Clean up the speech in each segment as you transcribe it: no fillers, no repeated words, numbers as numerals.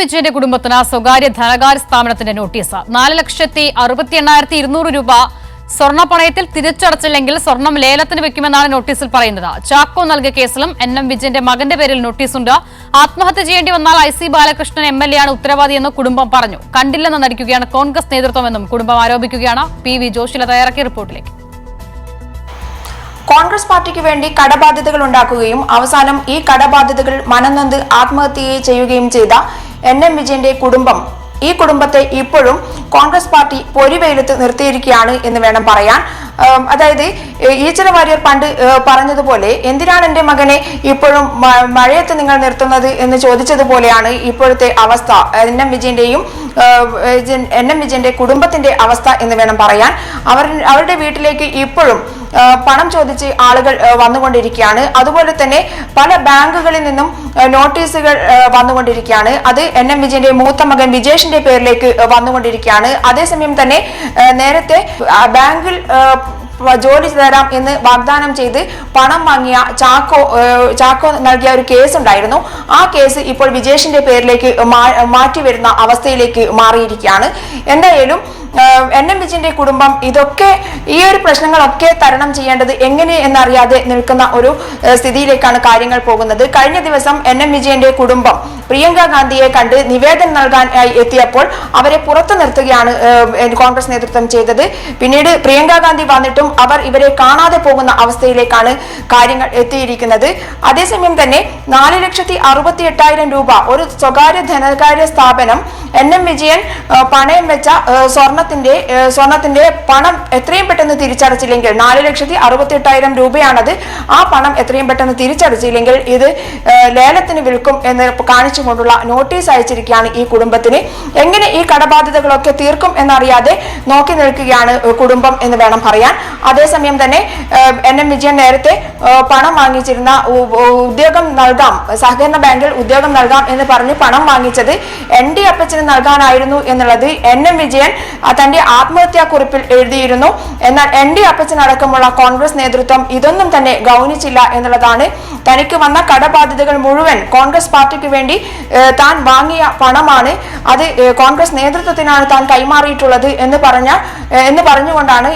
വിജയന്റെ കുടുംബത്തിന് സ്വകാര്യ ധനകാര്യ സ്ഥാപനത്തിന്റെ നോട്ടീസ്. 4,68,200 രൂപ സ്വർണ്ണപ്പണയത്തിൽ തിരിച്ചടച്ചില്ലെങ്കിൽ സ്വർണം ലേലത്തിന് വെക്കുമെന്നാണ് നോട്ടീസിൽ പറയുന്നത്. ചാക്കോ നൽകിയ കേസിലും NM വിജയന്റെ മകന്റെ പേരിൽ നോട്ടീസുണ്ട്. ആത്മഹത്യ ചെയ്യേണ്ടി വന്നാൽ IC ബാലകൃഷ്ണൻ MLA ആണ് ഉത്തരവാദിയെന്ന് കുടുംബം പറഞ്ഞു. കണ്ടില്ലെന്ന് നടിക്കുകയാണ് കോൺഗ്രസ് നേതൃത്വമെന്നും കുടുംബം ആരോപിക്കുകയാണ്. PV ജോഷില തയ്യാറാക്കിയ റിപ്പോർട്ടിലേക്ക്. കോൺഗ്രസ് പാർട്ടിക്ക് വേണ്ടി കടബാധ്യതകൾ ഉണ്ടാക്കുകയും അവസാനം ഈ കടബാധ്യതകൾ മനംനൊന്ത് ആത്മഹത്യ ചെയ്യുകയും ചെയ്ത NM വിജയന്റെ കുടുംബം, ഈ കുടുംബത്തെ ഇപ്പോഴും കോൺഗ്രസ് പാർട്ടി പൊരിവെയിലത്ത് നിർത്തിയിരിക്കുകയാണ് എന്ന് വേണം പറയാൻ. അതായത് ഈച്ചറ വാര്യർ പണ്ട് പറഞ്ഞതുപോലെ എന്തിനാണ് എൻ്റെ മകനെ ഇപ്പോഴും മഴയത്ത് നിങ്ങൾ നിർത്തുന്നത് എന്ന് ചോദിച്ചതുപോലെയാണ് ഇപ്പോഴത്തെ അവസ്ഥ. NM വിജയന്റെ കുടുംബത്തിന്റെ അവസ്ഥ എന്ന് വേണം പറയാൻ. അവരുടെ വീട്ടിലേക്ക് ഇപ്പോഴും പണം ചോദിച്ച് ആളുകൾ വന്നുകൊണ്ടിരിക്കുകയാണ്. അതുപോലെ തന്നെ പല ബാങ്കുകളിൽ നിന്നും നോട്ടീസുകൾ വന്നുകൊണ്ടിരിക്കുകയാണ്. അത് NM വിജയന്റെ മൂത്ത മകൻ വിജേഷിന്റെ പേരിലേക്ക് വന്നുകൊണ്ടിരിക്കുകയാണ്. അതേസമയം തന്നെ നേരത്തെ ബാങ്കിൽ ജോലി തരാം എന്ന് വാഗ്ദാനം ചെയ്ത് പണം വാങ്ങിയ ചാക്കോ നൽകിയ ഒരു കേസ് ഉണ്ടായിരുന്നു. ആ കേസ് ഇപ്പോൾ വിജേഷിന്റെ പേരിലേക്ക് മാറ്റി വരുന്ന അവസ്ഥയിലേക്ക് മാറിയിരിക്കുകയാണ്. എന്തായാലും NM വിജയന്റെ കുടുംബം ഇതൊക്കെ ഈ ഒരു പ്രശ്നങ്ങളൊക്കെ തരണം ചെയ്യേണ്ടത് എങ്ങനെ എന്നറിയാതെ നിൽക്കുന്ന ഒരു സ്ഥിതിയിലേക്കാണ് കാര്യങ്ങൾ പോകുന്നത്. കഴിഞ്ഞ ദിവസം NM വിജയന്റെ കുടുംബം പ്രിയങ്ക ഗാന്ധിയെ കണ്ട് നിവേദനം നൽകാൻ എത്തിയപ്പോൾ അവരെ പുറത്തു നിർത്തുകയാണ് കോൺഗ്രസ് നേതൃത്വം ചെയ്തത്. പിന്നീട് പ്രിയങ്ക ഗാന്ധി വന്നിട്ടും അവർ ഇവരെ കാണാതെ പോകുന്ന അവസ്ഥയിലേക്കാണ് കാര്യങ്ങൾ എത്തിയിരിക്കുന്നത്. അതേസമയം തന്നെ 4,68,000 രൂപ ഒരു സ്വകാര്യ ധനകാര്യ സ്ഥാപനം NM വിജയൻ പണയം വെച്ച സ്വർണത്തിന്റെ പണം എത്രയും പെട്ടെന്ന് തിരിച്ചടച്ചില്ലെങ്കിൽ 4,68,000 രൂപയാണത്. ആ പണം എത്രയും പെട്ടെന്ന് തിരിച്ചടച്ചില്ലെങ്കിൽ ഇത് ലേലത്തിന് വിൽക്കും എന്ന് കാണിച്ചുകൊണ്ടുള്ള നോട്ടീസ് അയച്ചിരിക്കുകയാണ് ഈ കുടുംബത്തിന്. എങ്ങനെ ഈ കടബാധ്യതകളൊക്കെ തീർക്കും എന്നറിയാതെ നോക്കി നിൽക്കുകയാണ് കുടുംബം എന്ന് വേണം പറയാൻ. അതേസമയം തന്നെ NM വിജയൻ നേരത്തെ പണം വാങ്ങിച്ചിരുന്ന ഉദ്യോഗം നൽകാം, സഹകരണ ബാങ്കിൽ ഉദ്യോഗം നൽകാം എന്ന് പറഞ്ഞ് പണം വാങ്ങിച്ചത് ND അപ്പച്ചന് നൽകാനായിരുന്നു എന്നുള്ളത് NM വിജയൻ തന്റെ ആത്മഹത്യാ കുറിപ്പിൽ എഴുതിയിരുന്നു. എന്നാൽ ND അപ്പച്ചൻ അടക്കമുള്ള കോൺഗ്രസ് നേതൃത്വം ഇതൊന്നും തന്നെ ഗൗനിച്ചില്ല എന്നുള്ളതാണ്. തനിക്ക് വന്ന കടബാധ്യതകൾ മുഴുവൻ കോൺഗ്രസ് പാർട്ടിക്ക് വേണ്ടി താൻ വാങ്ങിയ പണമാണ്, അത് കോൺഗ്രസ് നേതൃത്വത്തിനാണ് താൻ കൈമാറിയിട്ടുള്ളത് എന്ന് പറഞ്ഞുകൊണ്ടാണ്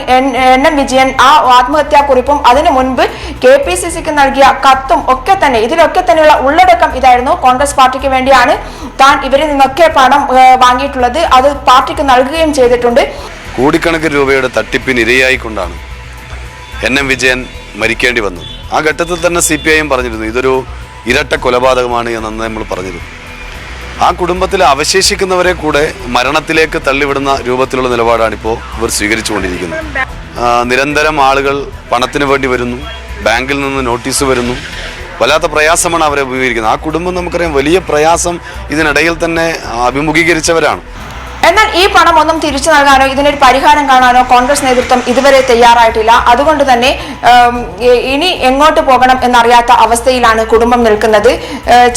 NM വിജയൻ ആ ആത്മഹത്യാ കുറിപ്പും അതിനു മുൻപ് KPCCക്ക് നൽകിയ കത്തും ഒക്കെ തന്നെ ഇതിലൊക്കെ തന്നെയുള്ള ഉള്ളടക്കം ഇതായിരുന്നു. കോൺഗ്രസ് പാർട്ടിക്ക് വേണ്ടിയാണ് താൻ ഇവരിൽ നിന്നൊക്കെ പണം വാങ്ങിയിട്ടുള്ളത്, അത് പാർട്ടിക്ക് നൽകുകയും ചെയ്തിട്ടുണ്ട്. കോടിക്കണക്കിന് രൂപയുടെ തട്ടിപ്പിന് ഇരയായിക്കൊണ്ടാണ് NM വിജയൻ മരിക്കേണ്ടി വന്നത്. ആ ഘട്ടത്തിൽ തന്നെ CPIM പറഞ്ഞിരുന്നു ഇതൊരു ഇരട്ട കൊലപാതകമാണ് എന്ന് നമ്മൾ പറഞ്ഞിരുന്നു. ആ കുടുംബത്തിൽ അവശേഷിക്കുന്നവരെ കൂടെ മരണത്തിലേക്ക് തള്ളിവിടുന്ന രൂപത്തിലുള്ള നിലപാടാണ് ഇപ്പോൾ ഇവർ സ്വീകരിച്ചുകൊണ്ടിരിക്കുന്നത്. നിരന്തരം ആളുകൾ പണത്തിന് വേണ്ടി വരുന്നു, ബാങ്കിൽ നിന്ന് നോട്ടീസ് വരുന്നു, വല്ലാത്ത പ്രയാസമാണ് അവരെ അഭിമുഖീകരിക്കുന്നത്. ആ കുടുംബം നമുക്കറിയാം വലിയ പ്രയാസം ഇതിനിടയിൽ തന്നെ അഭിമുഖീകരിച്ചവരാണ്. എന്നാൽ ഈ പണം ഒന്നും തിരിച്ചു നൽകാനോ ഇതിനൊരു പരിഹാരം കാണാനോ കോൺഗ്രസ് നേതൃത്വം ഇതുവരെ തയ്യാറായിട്ടില്ല. അതുകൊണ്ട് തന്നെ ഇനി എങ്ങോട്ട് പോകണം എന്നറിയാത്ത അവസ്ഥയിലാണ് കുടുംബം നിൽക്കുന്നത്.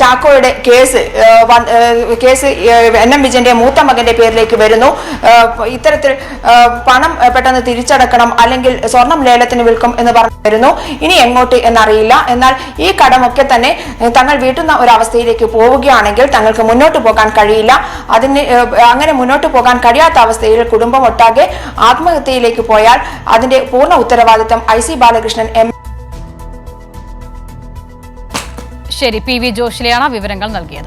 ചാക്കോയുടെ കേസ് NM വിജയന്റെ മൂത്ത മകന്റെ പേരിലേക്ക് വരുന്നു. ഇത്തരത്തിൽ പണം പെട്ടെന്ന് തിരിച്ചടക്കണം അല്ലെങ്കിൽ സ്വർണം ലേലത്തിന് വിൽക്കും എന്ന് പറഞ്ഞു വരുന്നു. ഇനി എങ്ങോട്ട് എന്നറിയില്ല. എന്നാൽ ഈ കടമൊക്കെ തന്നെ തങ്ങൾ വീട്ടുന്ന ഒരു അവസ്ഥയിലേക്ക് പോവുകയാണെങ്കിൽ തങ്ങൾക്ക് മുന്നോട്ട് പോകാൻ കഴിയില്ല. അങ്ങനെ മുന്നോട്ട് പോകാൻ കഴിയാത്ത അവസ്ഥയിൽ കുടുംബം ഒട്ടാകെ ആത്മഹത്യയിലേക്ക് പോയാൽ അതിന്റെ പൂർണ്ണ ഉത്തരവാദിത്തം IC ബാലകൃഷ്ണൻ ശരി, PV ജോഷിലെയാണ് വിവരങ്ങൾ നൽകിയത്.